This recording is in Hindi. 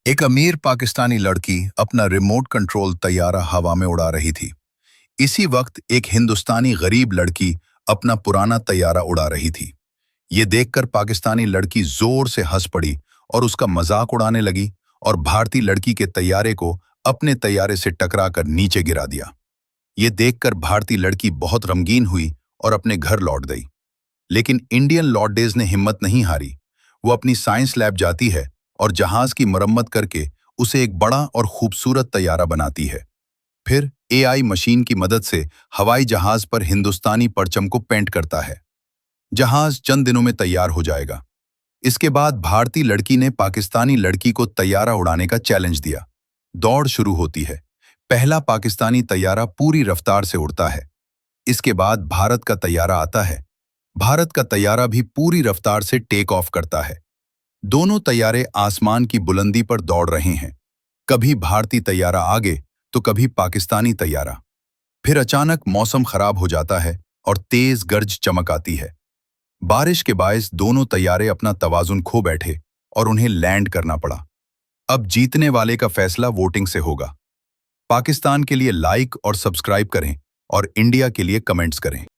एक अमीर पाकिस्तानी लड़की अपना रिमोट कंट्रोल तैयारा हवा में उड़ा रही थी। इसी वक्त एक हिंदुस्तानी गरीब लड़की अपना पुराना तैयारा उड़ा रही थी। ये देखकर पाकिस्तानी लड़की जोर से हंस पड़ी और उसका मजाक उड़ाने लगी और भारतीय लड़की के तैयारे को अपने तैयारे से टकरा कर नीचे गिरा दिया। ये देखकर भारतीय लड़की बहुत गमगीन हुई और अपने घर लौट गई। लेकिन इंडियन लॉर्डेज ने हिम्मत नहीं हारी। वो अपनी साइंस लैब जाती है और जहाज की मरम्मत करके उसे एक बड़ा और खूबसूरत तैयारा बनाती है। फिर एआई मशीन की मदद से हवाई जहाज पर हिंदुस्तानी परचम को पेंट करता है। जहाज चंद दिनों में तैयार हो जाएगा। इसके बाद भारतीय लड़की ने पाकिस्तानी लड़की को तैयारा उड़ाने का चैलेंज दिया। दौड़ शुरू होती है। पहला पाकिस्तानी तैयारा पूरी रफ्तार से उड़ता है। इसके बाद भारत का तैयारा आता है। भारत का तैयारा भी पूरी रफ्तार से टेक ऑफ करता है। दोनों तैयारे आसमान की बुलंदी पर दौड़ रहे हैं। कभी भारतीय तैयारा आगे तो कभी पाकिस्तानी तैयारा। फिर अचानक मौसम खराब हो जाता है और तेज गर्ज चमक आती है। बारिश के बायस दोनों तैयारे अपना तवाजुन खो बैठे और उन्हें लैंड करना पड़ा। अब जीतने वाले का फैसला वोटिंग से होगा। पाकिस्तान के लिए लाइक और सब्सक्राइब करें और इंडिया के लिए कमेंट्स करें।